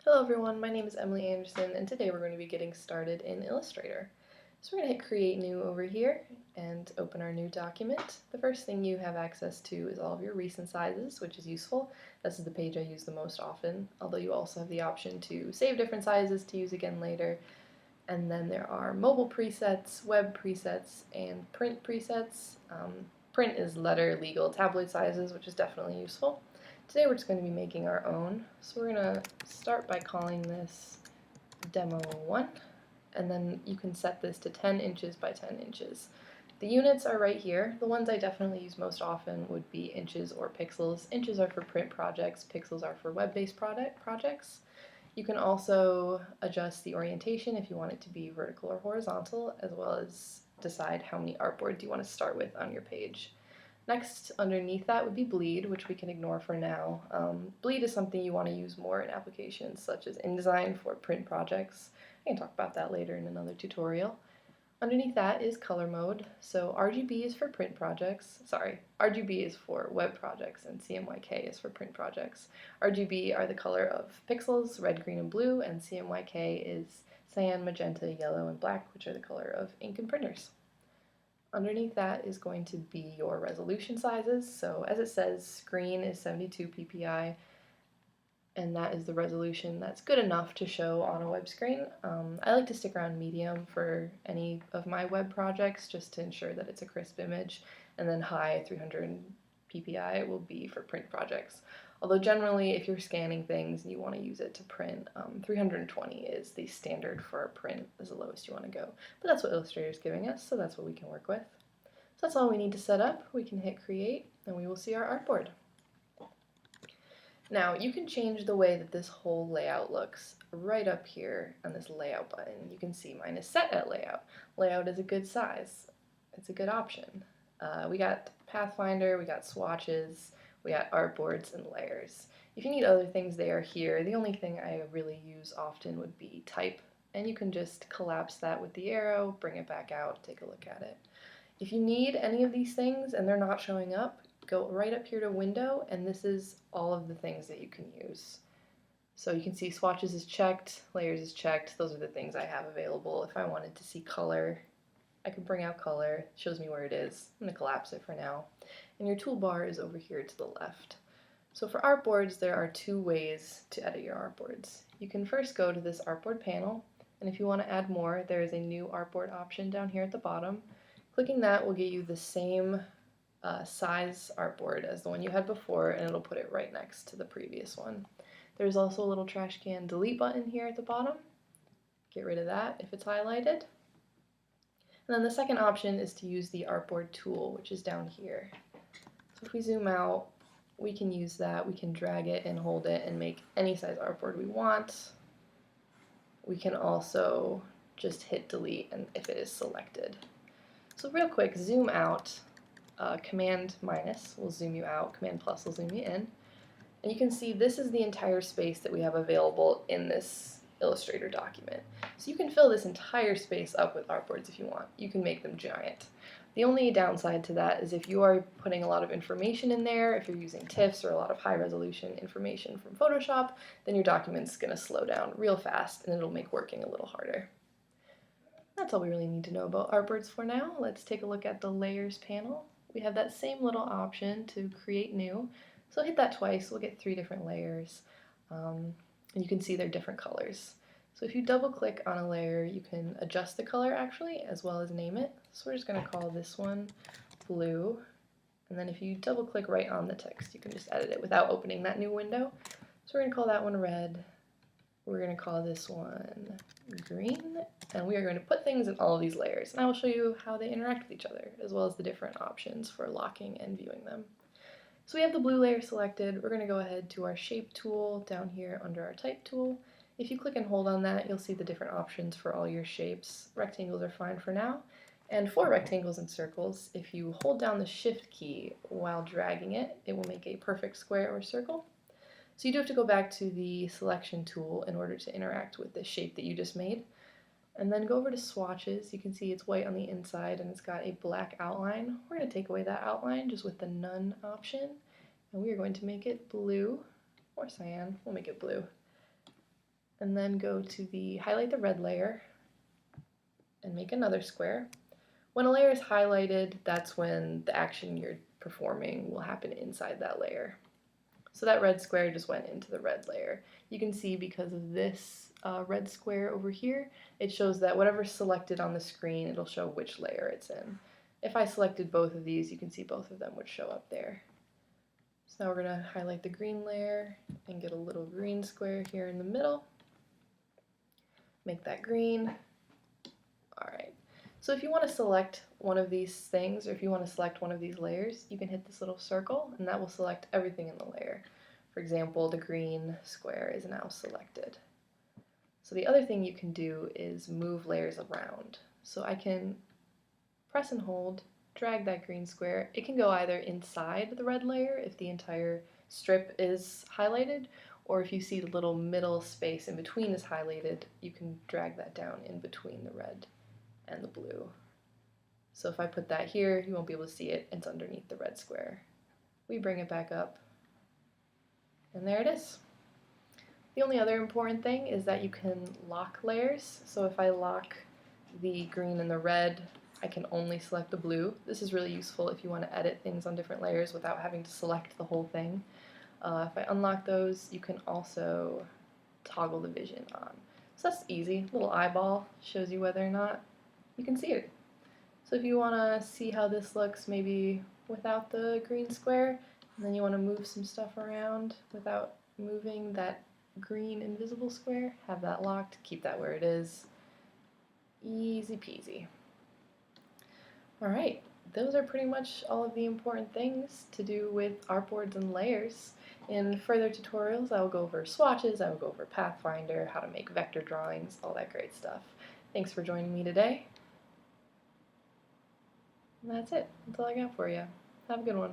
Hello everyone, my name is Emily Anderson and today we're going to be getting started in Illustrator. So we're going to hit Create New over here and open our new document. The first thing you have access to is all of your recent sizes, which is useful. This is the page I use the most often, although you also have the option to save different sizes to use again later. And then there are mobile presets, web presets, and print presets. Print is letter, legal, tabloid sizes, which is definitely useful. Today we're just going to be making our own. So we're going to start by calling this Demo 1, and then you can set this to 10 inches by 10 inches. The units are right here. The ones I definitely use most often would be inches or pixels. Inches are for print projects, pixels are for web-based projects. You can also adjust the orientation if you want it to be vertical or horizontal, as well as decide how many artboards you want to start with on your page. Next, underneath that would be bleed, which we can ignore for now. Bleed is something you want to use more in applications such as InDesign for print projects. I can talk about that later in another tutorial. Underneath that is color mode. So RGB is for print projects. Sorry, RGB is for web projects and CMYK is for print projects. RGB are the color of pixels, red, green, and blue, and CMYK is cyan, magenta, yellow, and black, which are the color of ink and printers. Underneath that is going to be your resolution sizes. So as it says, screen is 72 ppi, and that is the resolution that's good enough to show on a web screen. I like to stick around medium for any of my web projects just to ensure that it's a crisp image, and then high 300 ppi will be for print projects. Although generally if you're scanning things and you want to use it to print, 320 is the standard for print, is the lowest you want to go. But that's what Illustrator is giving us, so that's what we can work with. So that's all we need to set up. We can hit create and we will see our artboard. Now you can change the way that this whole layout looks right up here on this layout button. You can see mine is set at layout. Layout is a good size. It's a good option. We got Pathfinder, we got swatches, we got artboards and layers. If you need other things, they are here. The only thing I really use often would be type, and you can just collapse that with the arrow, bring it back out, take a look at it. If you need any of these things and they're not showing up, go right up here to window, and this is all of the things that you can use. So you can see swatches is checked, layers is checked. Those are the things I have available. If I wanted to see color, I can bring out color. It shows me where it is. I'm going to collapse it for now. And your toolbar is over here to the left. So for artboards, there are two ways to edit your artboards. You can first go to this artboard panel, and if you want to add more, there is a new artboard option down here at the bottom. Clicking that will get you the same size artboard as the one you had before, and it'll put it right next to the previous one. There's also a little trash can delete button here at the bottom. Get rid of that if it's highlighted. And then the second option is to use the artboard tool, which is down here. So if we zoom out, we can use that. We can drag it and hold it and make any size artboard we want. We can also just hit delete and if it is selected. So real quick, zoom out. Command minus will zoom you out, Command plus will zoom you in. And you can see this is the entire space that we have available in this Illustrator document. So you can fill this entire space up with artboards if you want. You can make them giant. The only downside to that is if you are putting a lot of information in there, if you're using TIFFs or a lot of high resolution information from Photoshop, then your document's going to slow down real fast and it'll make working a little harder. That's all we really need to know about artboards for now. Let's take a look at the layers panel. We have that same little option to create new. So hit that twice, we'll get 3 different layers. And you can see they're different colors. So if you double click on a layer, you can adjust the color actually, as well as name it. So we're just gonna call this one blue. And then if you double click right on the text, you can just edit it without opening that new window. So we're gonna call that one red. We're gonna call this one green, and we are going to put things in all of these layers, and I will show you how they interact with each other, as well as the different options for locking and viewing them. So we have the blue layer selected. We're going to go ahead to our shape tool down here under our type tool. If you click and hold on that, you'll see the different options for all your shapes. Rectangles are fine for now, and for rectangles and circles, if you hold down the shift key while dragging it, it will make a perfect square or circle. So you do have to go back to the selection tool in order to interact with the shape that you just made. And then go over to swatches. You can see it's white on the inside and it's got a black outline. We're going to take away that outline just with the none option, and we are going to make it blue or cyan. We'll make it blue. and then go to the highlight the red layer and make another square. When a layer is highlighted, that's when the action you're performing will happen inside that layer. So that red square just went into the red layer. You can see because of this red square over here, it shows that whatever's selected on the screen, it'll show which layer it's in. If I selected both of these, you can see both of them would show up there. So now we're going to highlight the green layer and get a little green square here in the middle. Make that green. Alright, so if you want to select one of these things, or if you want to select one of these layers, you can hit this little circle and that will select everything in the layer. For example, the green square is now selected. So the other thing you can do is move layers around. So I can press and hold, drag that green square. It can go either inside the red layer if the entire strip is highlighted, or if you see the little middle space in between is highlighted, you can drag that down in between the red and the blue. So if I put that here, you won't be able to see it. It's underneath the red square. We bring it back up, and there it is. The only other important thing is that you can lock layers. So if I lock the green and the red, I can only select the blue. This is really useful if you want to edit things on different layers without having to select the whole thing. If I unlock those, you can also toggle the vision on. So that's easy. Little eyeball shows you whether or not you can see it. So if you want to see how this looks maybe without the green square, and then you want to move some stuff around without moving that green invisible square, have that locked, keep that where it is. Easy peasy. Alright, those are pretty much all of the important things to do with artboards and layers. In further tutorials, I will go over swatches, I will go over Pathfinder, how to make vector drawings, all that great stuff. Thanks for joining me today. And that's it. That's all I got for you. Have a good one.